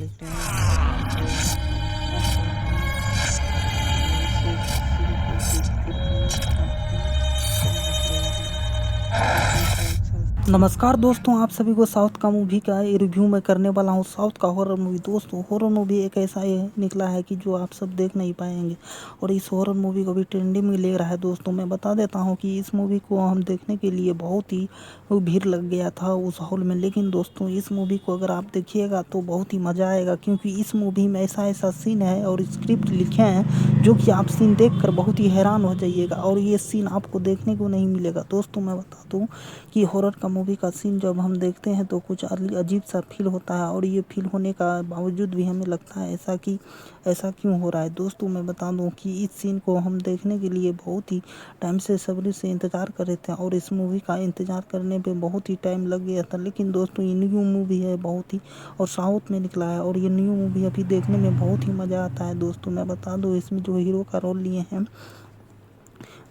देख रहे हैं तो आशा करता हूँ कि इस सीन को देखकर भी आपको अच्छा लग रहा होगा। देखने का अच्छा। नमस्कार दोस्तों, आप सभी को साउथ का मूवी का रिव्यू मैं करने वाला हूँ। साउथ का हॉरर मूवी। दोस्तों, हॉरर मूवी एक ऐसा ये निकला है कि जो आप सब देख नहीं पाएंगे, और इस हॉरर मूवी को भी ट्रेंडिंग में ले रहा है। दोस्तों, मैं बता देता हूँ कि इस मूवी को हम देखने के लिए बहुत ही भीड़ लग गया था उस हॉल में। लेकिन दोस्तों, इस मूवी को अगर आप देखिएगा तो बहुत ही मज़ा आएगा, क्योंकि इस मूवी में ऐसा ऐसा सीन है और स्क्रिप्ट लिखे हैं जो कि आप सीन देख कर बहुत ही हैरान हो जाइएगा, और ये सीन आपको देखने को नहीं मिलेगा। दोस्तों, मैं बता दूँ कि हॉरर का मूवी का सीन जब हम देखते हैं तो कुछ अजीब सा फील होता है, और ये फील होने का बावजूद भी हमें लगता है ऐसा क्यों हो रहा है। दोस्तों, मैं बता दूं कि इस सीन को हम देखने के लिए बहुत ही टाइम से सब्र से इंतज़ार कर रहे थे, और इस मूवी का इंतज़ार करने पे बहुत ही टाइम लग गया था। लेकिन दोस्तों, ये न्यू मूवी है बहुत ही, और साउथ में निकला है, और ये न्यू मूवी अभी देखने में बहुत ही मज़ा आता है। दोस्तों, मैं बता दूँ इसमें जो हीरो का रोल लिए हैं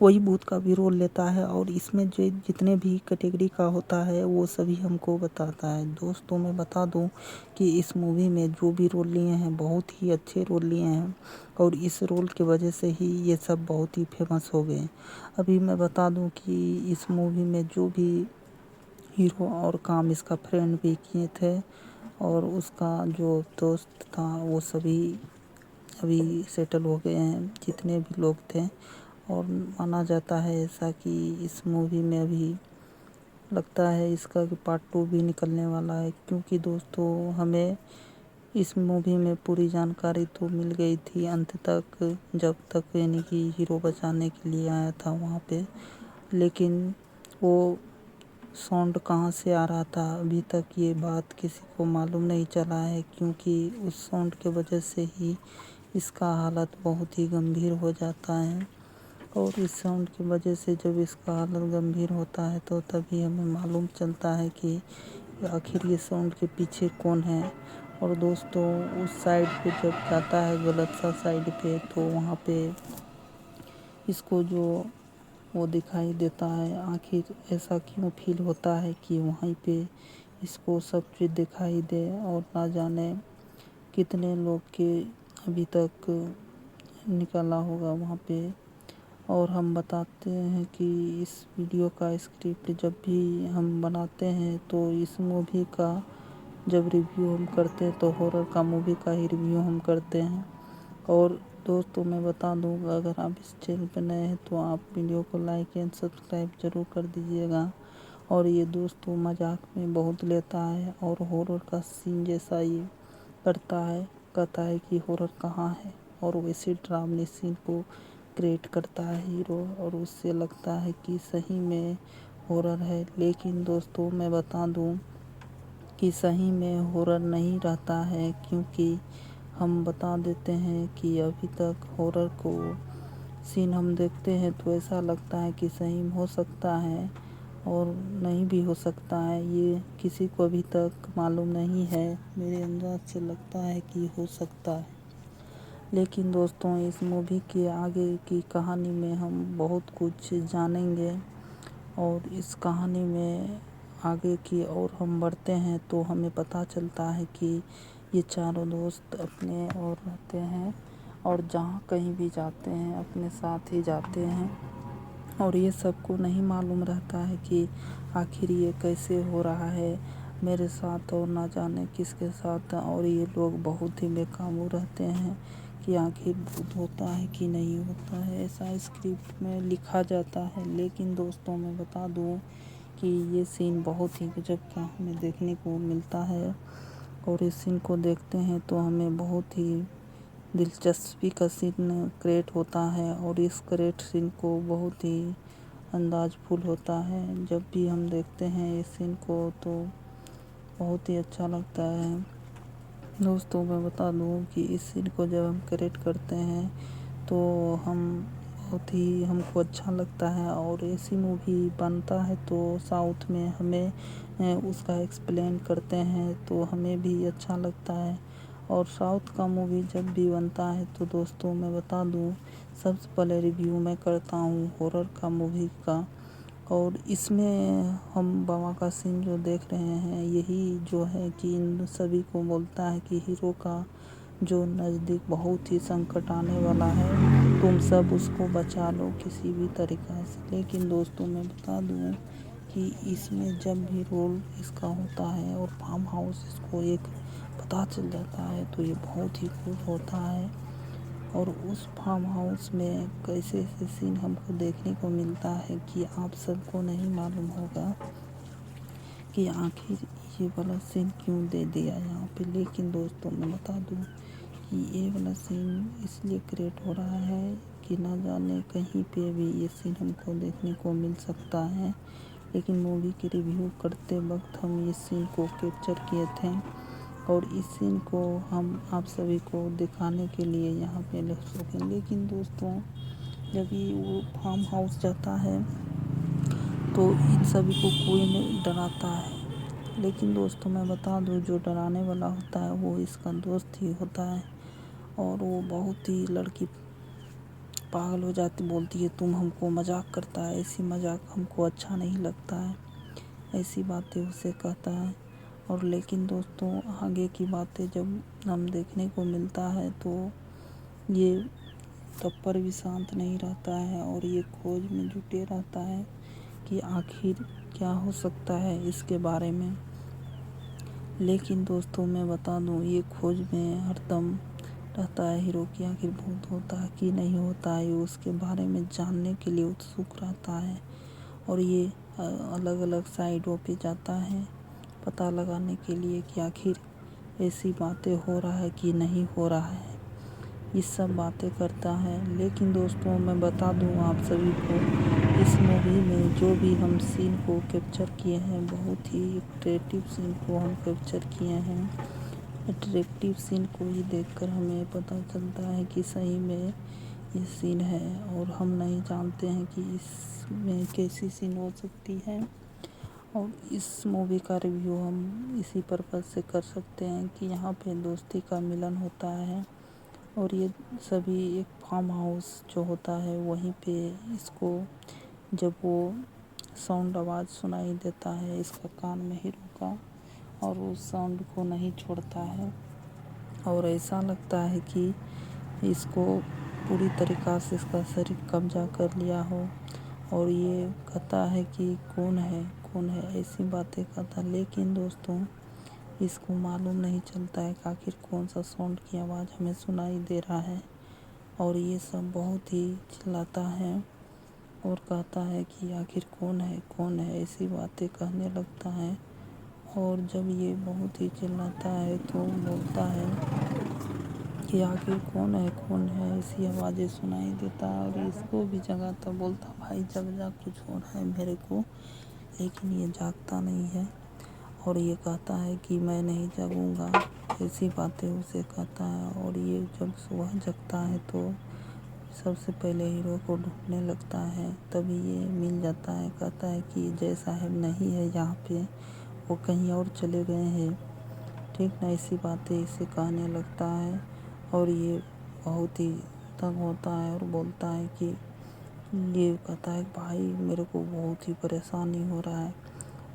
वही भूत का भी रोल लेता है, और इसमें जो जितने भी कैटेगरी का होता है वो सभी हमको बताता है। दोस्तों, मैं बता दूं कि इस मूवी में जो भी रोल लिए हैं बहुत ही अच्छे रोल लिए हैं, और इस रोल की वजह से ही ये सब बहुत ही फेमस हो गए। अभी मैं बता दूं कि इस मूवी में जो भी हीरो और काम इसका फ्रेंड भी किए थे, और उसका जो दोस्त था वो सभी अभी सेटल हो गए हैं, जितने भी लोग थे। और माना जाता है ऐसा कि इस मूवी में अभी लगता है इसका कि पार्ट 2 भी निकलने वाला है, क्योंकि दोस्तों हमें इस मूवी में पूरी जानकारी तो मिल गई थी अंत तक, जब तक यानी कि हीरो बचाने के लिए आया था वहाँ पे। लेकिन वो साउंड कहाँ से आ रहा था अभी तक ये बात किसी को मालूम नहीं चला है, क्योंकि उस साउंड के वजह से ही इसका हालत बहुत ही गंभीर हो जाता है। और इस साउंड की वजह से जब इसका हालत गंभीर होता है तो तभी हमें मालूम चलता है कि आखिर ये साउंड के पीछे कौन है। और दोस्तों, उस साइड पे जब जाता है गलत सा साइड पे, तो वहाँ पे इसको जो वो दिखाई देता है, आखिर ऐसा क्यों फील होता है कि वहीं पे इसको सब चीज़ दिखाई दे, और ना जाने कितने लोग के अभी तक निकला होगा वहाँ पे। और हम बताते हैं कि इस वीडियो का स्क्रिप्ट जब भी हम बनाते हैं तो इस मूवी का जब रिव्यू हम करते हैं तो हॉरर का मूवी का ही रिव्यू हम करते हैं। और दोस्तों, मैं बता दूँ, अगर आप इस चैनल पर नए हैं तो आप वीडियो को लाइक एंड सब्सक्राइब ज़रूर कर दीजिएगा। और ये दोस्तों मजाक में बहुत लेता है, और हॉरर का सीन जैसा ये करता है, कहता है कि हॉरर कहाँ है, और वैसे ड्रामनी सीन को क्रिएट करता है हीरो, और उससे लगता है कि सही में हॉरर है। लेकिन दोस्तों, मैं बता दूं कि सही में हॉरर नहीं रहता है, क्योंकि हम बता देते हैं कि अभी तक हॉरर को सीन हम देखते हैं तो ऐसा लगता है कि सही में हो सकता है और नहीं भी हो सकता है, ये किसी को अभी तक मालूम नहीं है। मेरे अंदाज से लगता है कि हो सकता है। लेकिन दोस्तों, इस मूवी के आगे की कहानी में हम बहुत कुछ जानेंगे, और इस कहानी में आगे की और हम बढ़ते हैं तो हमें पता चलता है कि ये चारों दोस्त अपने और रहते हैं, और जहाँ कहीं भी जाते हैं अपने साथ ही जाते हैं, और ये सबको नहीं मालूम रहता है कि आखिर ये कैसे हो रहा है मेरे साथ और ना जाने किसके साथ। और ये लोग बहुत ही बेकाबू रहते हैं कि आखिर भूत होता है कि नहीं होता है, ऐसा स्क्रिप्ट में लिखा जाता है। लेकिन दोस्तों, मैं बता दूं कि ये सीन बहुत ही गजब का हमें देखने को मिलता है, और इस सीन को देखते हैं तो हमें बहुत ही दिलचस्पी का सीन क्रिएट होता है, और इस क्रिएट सीन को बहुत ही अंदाज फुल होता है। जब भी हम देखते हैं इस सीन को तो बहुत ही अच्छा लगता है। दोस्तों, मैं बता दूं कि इस सीन को जब हम क्रिएट करते हैं तो हम बहुत ही हमको अच्छा लगता है, और ऐसी मूवी बनता है तो साउथ में हमें उसका एक्सप्लेन करते हैं तो हमें भी अच्छा लगता है। और साउथ का मूवी जब भी बनता है तो दोस्तों, मैं बता दूं, सबसे पहले रिव्यू मैं करता हूँ हॉरर का मूवी का, और इसमें हम बाबा का सीन जो देख रहे हैं, यही जो है कि इन सभी को बोलता है कि हीरो का जो नज़दीक बहुत ही संकट आने वाला है, तुम सब उसको बचा लो किसी भी तरीक़ा से। लेकिन दोस्तों मैं बता दूं कि इसमें जब भी रोल इसका होता है और फार्म हाउस इसको एक पता चल जाता है तो ये बहुत ही खुश होता है। और उस फार्म हाउस में कैसे ऐसे सीन हमको देखने को मिलता है कि आप सबको नहीं मालूम होगा कि आखिर ये वाला सीन क्यों दे दिया यहाँ पे। लेकिन दोस्तों मैं बता दूँ कि ये वाला सीन इसलिए क्रिएट हो रहा है कि ना जाने कहीं पे भी ये सीन हमको देखने को मिल सकता है। लेकिन मूवी की रिव्यू करते वक्त हम इस सीन को कैप्चर किए थे और इस सीन को हम आप सभी को दिखाने के लिए यहाँ पे ले सकें। लेकिन दोस्तों जब ये वो फार्म हाउस जाता है तो इन सभी को कोई नहीं डराता है। लेकिन दोस्तों मैं बता दूं जो डराने वाला होता है वो इसका दोस्त ही होता है। और वो बहुत ही लड़की पागल हो जाती, बोलती है तुम हमको मजाक करता है, ऐसी मजाक हमको अच्छा नहीं लगता है, ऐसी बातें उसे कहता है। और लेकिन दोस्तों आगे की बातें जब हम देखने को मिलता है तो ये तब पर भी शांत नहीं रहता है और ये खोज में जुटे रहता है कि आखिर क्या हो सकता है इसके बारे में। लेकिन दोस्तों मैं बता दूं ये खोज में हरदम रहता है हीरो की आखिर भूत होता है कि नहीं होता है, ये उसके बारे में जानने के लिए उत्सुक रहता है। और ये अलग अलग साइडों पे जाता है पता लगाने के लिए कि आखिर ऐसी बातें हो रहा है कि नहीं हो रहा है, ये सब बातें करता है। लेकिन दोस्तों मैं बता दूं आप सभी को इस मूवी में जो भी हम सीन को कैप्चर किए हैं, बहुत ही अट्रैक्टिव सीन को हम कैप्चर किए हैं। अट्रैक्टिव सीन को ही देखकर हमें पता चलता है कि सही में ये सीन है और हम नहीं जानते हैं कि इसमें कैसी सीन हो सकती है। और इस मूवी का रिव्यू हम इसी पर्पज़ से कर सकते हैं कि यहाँ पे दोस्ती का मिलन होता है और ये सभी एक फार्म हाउस जो होता है वहीं पे इसको जब वो साउंड आवाज़ सुनाई देता है इसका कान में हीरो का, और उस साउंड को नहीं छोड़ता है और ऐसा लगता है कि इसको पूरी तरीक़ा से इसका शरीर कब्जा कर लिया हो। और ये कहता है कि कौन है ऐसी बातें कहता। लेकिन दोस्तों इसको मालूम नहीं चलता है कि आखिर कौन सा साउंड की आवाज़ हमें सुनाई दे रहा है। और ये सब बहुत ही चिल्लाता है और कहता है कि आखिर कौन है ऐसी बातें कहने लगता है। और जब ये बहुत ही चिल्लाता है तो बोलता है कि आखिर कौन है ऐसी आवाज़ें सुनाई देता है। और इसको भी जगाता, बोलता भाई जग जा, कुछ हो रहा है मेरे को। लेकिन ये जागता नहीं है और ये कहता है कि मैं नहीं जगूंगा, ऐसी बातें उसे कहता है। और ये जब सुबह जगता है तो सबसे पहले हीरो को ढूंढने लगता है, तभी ये मिल जाता है। कहता है कि जय साहब नहीं है यहाँ पे, वो कहीं और चले गए हैं, ठीक ना, ऐसी बातें इसे कहने लगता है। और ये बहुत ही तंग होता है और बोलता है कि ये कहता है भाई मेरे को बहुत ही परेशानी हो रहा है,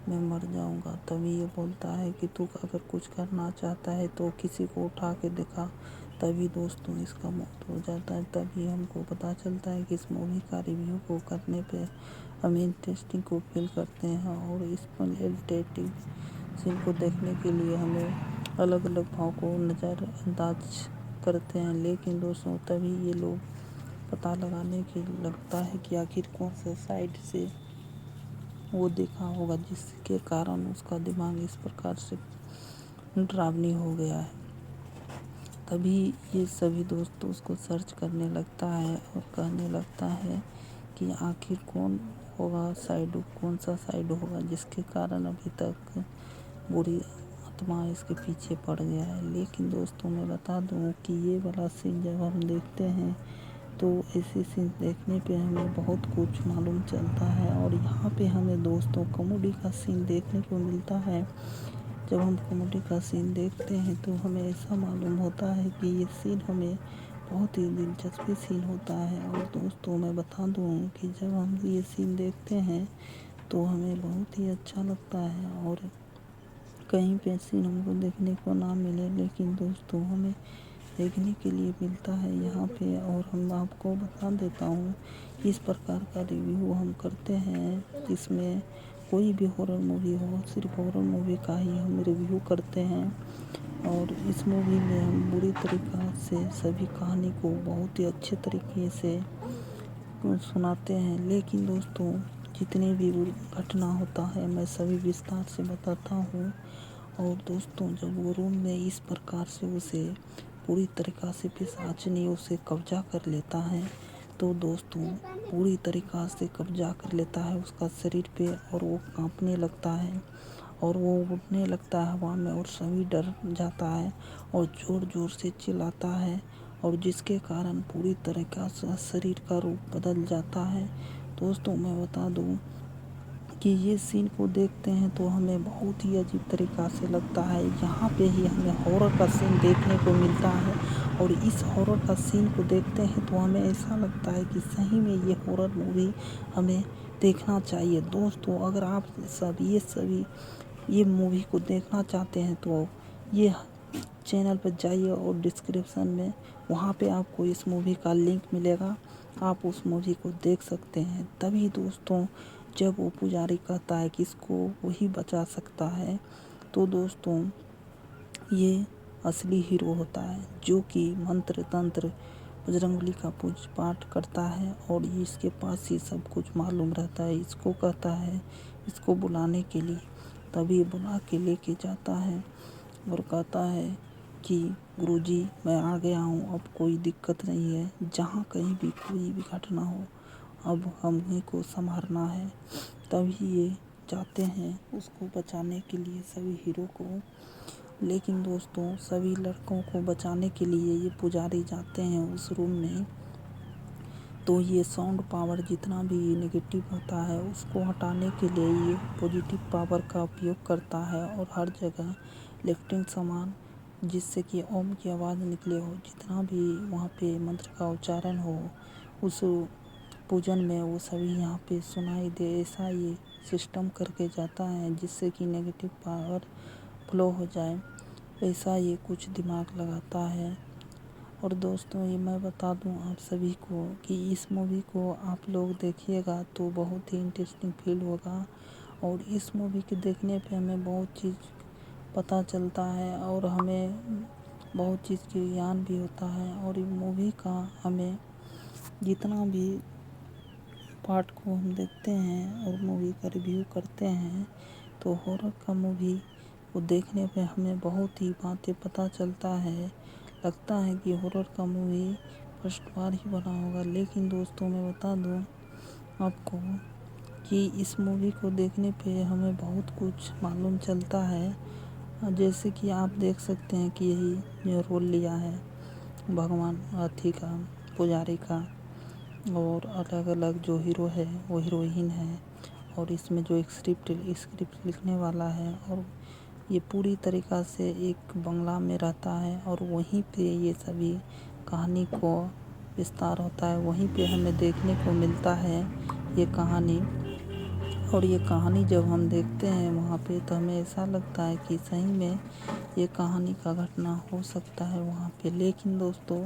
मैं मर जाऊंगा। तभी ये बोलता है कि तू अगर कुछ करना चाहता है तो किसी को उठा के दिखा। तभी दोस्तों इसका मौत हो जाता है। तभी हमको पता चलता है कि इस मूवी का रिव्यू को करने पे हम इंटरेस्टिंग को फील करते हैं और इस पर रिलेटेड सीन को देखने के लिए हमें अलग अलग भाव को नज़रअंदाज करते हैं। लेकिन दोस्तों तभी ये लोग पता लगाने के लगता है कि आखिर कौन से साइड से वो देखा होगा जिसके कारण उसका दिमाग इस प्रकार से डरावनी हो गया है। तभी ये सभी दोस्त उसको सर्च करने लगता है और कहने लगता है कि आखिर कौन होगा साइड, कौन सा साइड होगा जिसके कारण अभी तक बुरी आत्मा इसके पीछे पड़ गया है। लेकिन दोस्तों मैं बता दूं कि ये वाला सीन जब हम देखते हैं तो ऐसे सीन देखने पे हमें बहुत कुछ मालूम चलता है। और यहाँ पे हमें दोस्तों कॉमेडी का सीन देखने को मिलता है। जब हम कॉमेडी का सीन देखते हैं तो हमें ऐसा मालूम होता है कि ये सीन हमें बहुत ही दिलचस्पी सीन होता है। और दोस्तों मैं बता दूं कि जब हम ये सीन देखते हैं तो हमें बहुत ही अच्छा लगता है। और कहीं पे सीन हमको देखने को ना मिले, लेकिन दोस्तों हमें देखने के लिए मिलता है यहाँ पे। और हम आपको बता देता हूँ, इस प्रकार का रिव्यू हम करते हैं जिसमें कोई भी हॉरर मूवी हो, सिर्फ हॉरर मूवी का ही हम रिव्यू करते हैं। और इस मूवी में हम बुरी तरीक़ा से सभी कहानी को बहुत ही अच्छे तरीके से सुनाते हैं। लेकिन दोस्तों जितनी भी घटना होता है मैं सभी विस्तार से बताता हूँ। और दोस्तों जब वो रूम में इस प्रकार से उसे पूरी तरीक़ा से पिशाचनी उसे कब्जा कर लेता है, तो दोस्तों पूरी तरीक़ा से कब्जा कर लेता है उसका शरीर पे, और वो कांपने लगता है और वो उड़ने लगता है हवा में, और सभी डर जाता है और ज़ोर ज़ोर से चिल्लाता है, और जिसके कारण पूरी तरीक़ा से शरीर का रूप बदल जाता है। दोस्तों मैं बता दूं कि ये सीन को देखते हैं तो हमें बहुत ही अजीब तरीक़ा से लगता है। यहाँ पे ही हमें हॉरर का सीन देखने को मिलता है, और इस हॉरर का सीन को देखते हैं तो हमें ऐसा लगता है कि सही में ये हॉरर मूवी हमें देखना चाहिए। दोस्तों अगर आप सभी ये मूवी को देखना चाहते हैं तो ये चैनल पर जाइए और डिस्क्रिप्शन में वहाँ पे आपको इस मूवी का लिंक मिलेगा, आप उस मूवी को देख सकते हैं। तभी दोस्तों जब वो पुजारी कहता है कि इसको वही बचा सकता है, तो दोस्तों ये असली हीरो होता है जो कि मंत्र तंत्र बजरंगबली का पूज पाठ करता है, और इसके पास ही सब कुछ मालूम रहता है। इसको कहता है इसको बुलाने के लिए, तभी बुला के लेके जाता है और कहता है कि गुरुजी मैं आ गया हूँ, अब कोई दिक्कत नहीं है, जहाँ कहीं भी कोई भी घटना हो अब हमही को संभालना है। तभी ये जाते हैं उसको बचाने के लिए सभी हीरो को। लेकिन दोस्तों सभी लड़कों को बचाने के लिए ये पुजारी जाते हैं उस रूम में, तो ये साउंड पावर जितना भी नेगेटिव होता है उसको हटाने के लिए ये पॉजिटिव पावर का उपयोग करता है, और हर जगह लिफ्टिंग सामान जिससे कि ओम की आवाज़ निकले हो, जितना भी वहाँ पे मंत्र का उच्चारण हो उस पूजन में वो सभी यहाँ पे सुनाई दे, ऐसा ये सिस्टम करके जाता है जिससे कि नेगेटिव पावर फ्लो हो जाए, ऐसा ये कुछ दिमाग लगाता है। और दोस्तों ये मैं बता दूं आप सभी को कि इस मूवी को आप लोग देखिएगा तो बहुत ही इंटरेस्टिंग फील होगा, और इस मूवी के देखने पे हमें बहुत चीज़ पता चलता है और हमें बहुत चीज़ की ज्ञान भी होता है। और इस मूवी का हमें जितना भी पार्ट को हम देखते हैं और मूवी का रिव्यू करते हैं, तो हॉरर का मूवी को देखने पे हमें बहुत ही बातें पता चलता है। लगता है कि हॉरर का मूवी फर्स्ट बार ही बना होगा। लेकिन दोस्तों मैं बता दूं आपको कि इस मूवी को देखने पे हमें बहुत कुछ मालूम चलता है। जैसे कि आप देख सकते हैं कि यही जो रोल लिया है भगवान अथी का पुजारी का, और अलग अलग जो हीरो है वो हीरोइन है, और इसमें जो एक स्क्रिप्ट लिखने वाला है, और ये पूरी तरीक़ा से एक बंगला में रहता है, और वहीं पे ये सभी कहानी को विस्तार होता है, वहीं पे हमें देखने को मिलता है ये कहानी। और ये कहानी जब हम देखते हैं वहाँ पे तो हमें ऐसा लगता है कि सही में ये कहानी का घटना हो सकता है वहाँ पे। लेकिन दोस्तों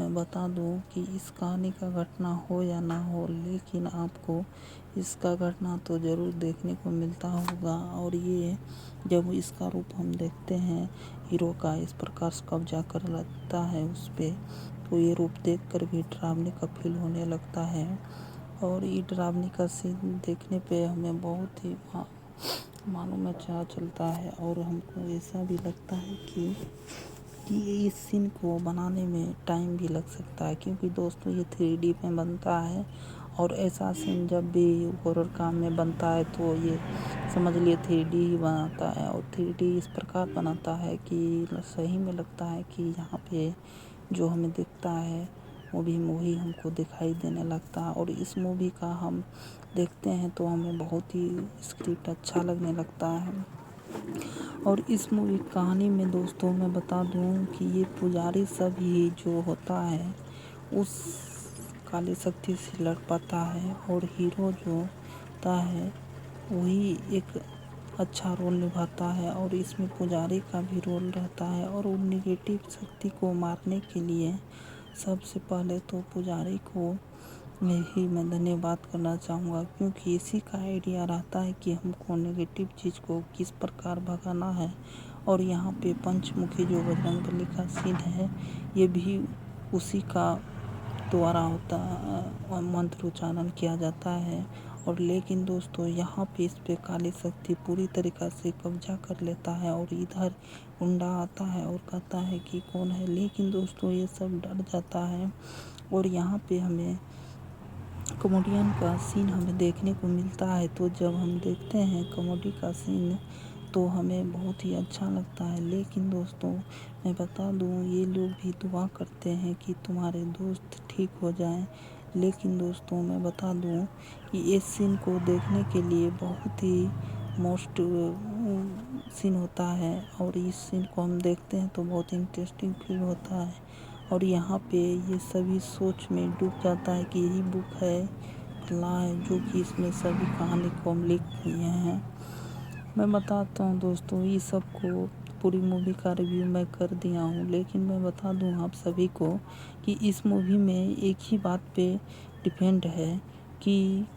मैं बता दूं कि इस कहानी का घटना हो या ना हो, लेकिन आपको इसका घटना तो ज़रूर देखने को मिलता होगा। और ये जब इसका रूप हम देखते हैं हीरो का इस प्रकार से कब्जा कर लेता है उस पर, तो ये रूप देख कर भी डरावने का फील होने लगता है। और ये डरावनी का सीन देखने पे हमें बहुत ही मालूम अच्छा चलता है, और हमको ऐसा भी लगता है कि इस सीन को बनाने में टाइम भी लग सकता है, क्योंकि दोस्तों ये 3D में बनता है। और ऐसा सीन जब भी हॉरर काम में बनता है तो ये समझ लिए 3D ही बनाता है, और 3D इस प्रकार बनाता है कि सही में लगता है कि यहाँ पे जो हमें दिखता है वो भी मूवी हमको दिखाई देने लगता है। और इस मूवी का हम देखते हैं तो हमें बहुत ही स्क्रिप्ट अच्छा लगने लगता है। और इस मूवी कहानी में दोस्तों मैं बता दूं कि ये पुजारी सभी जो होता है उस काली शक्ति से लड़ पाता है, और हीरो जो होता है वही एक अच्छा रोल निभाता है और इसमें पुजारी का भी रोल रहता है। और वो निगेटिव शक्ति को मारने के लिए सबसे पहले तो पुजारी को ही मैं धन्यवाद करना चाहूँगा, क्योंकि इसी का आइडिया रहता है कि हमको नेगेटिव चीज़ को किस प्रकार भगाना है। और यहाँ पे पंचमुखी जो बजरंगबली का सीन है, ये भी उसी का द्वारा होता मंत्र उच्चारण किया जाता है। और लेकिन दोस्तों यहाँ पे इस पे काली शक्ति पूरी तरीक़ा से कब्जा कर लेता है और इधर गुंडा आता है और कहता है कि कौन है, लेकिन दोस्तों ये सब डर जाता है। और यहाँ पे हमें कॉमेडियन का सीन हमें देखने को मिलता है। तो जब हम देखते हैं कॉमेडी का सीन तो हमें बहुत ही अच्छा लगता है। लेकिन दोस्तों मैं बता दूं, ये लोग भी दुआ करते हैं कि तुम्हारे दोस्त ठीक हो जाएं। लेकिन दोस्तों मैं बता दूं कि इस सीन को देखने के लिए बहुत ही मोस्ट सीन होता है और इस सीन को हम देखते हैं तो बहुत इंटरेस्टिंग फील होता है। और यहाँ पे ये सभी सोच में डूब जाता है कि यही बुक है फलां है, जो कि इसमें सभी कहानी को हम लिख दिए हैं। मैं बताता हूँ दोस्तों, ये सब को पूरी मूवी का रिव्यू मैं कर दिया हूँ, लेकिन मैं बता दूँ आप सभी को कि इस मूवी में एक ही बात पे डिपेंड है कि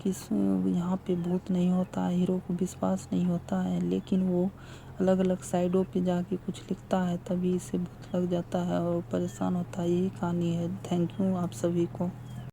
यहाँ पे भूत नहीं होता है, हीरो को विश्वास नहीं होता है, लेकिन वो अलग अलग साइडों पे जाके कुछ लिखता है तभी इसे भूत लग जाता है और परेशान होता है। यही कहानी है। थैंक यू आप सभी को।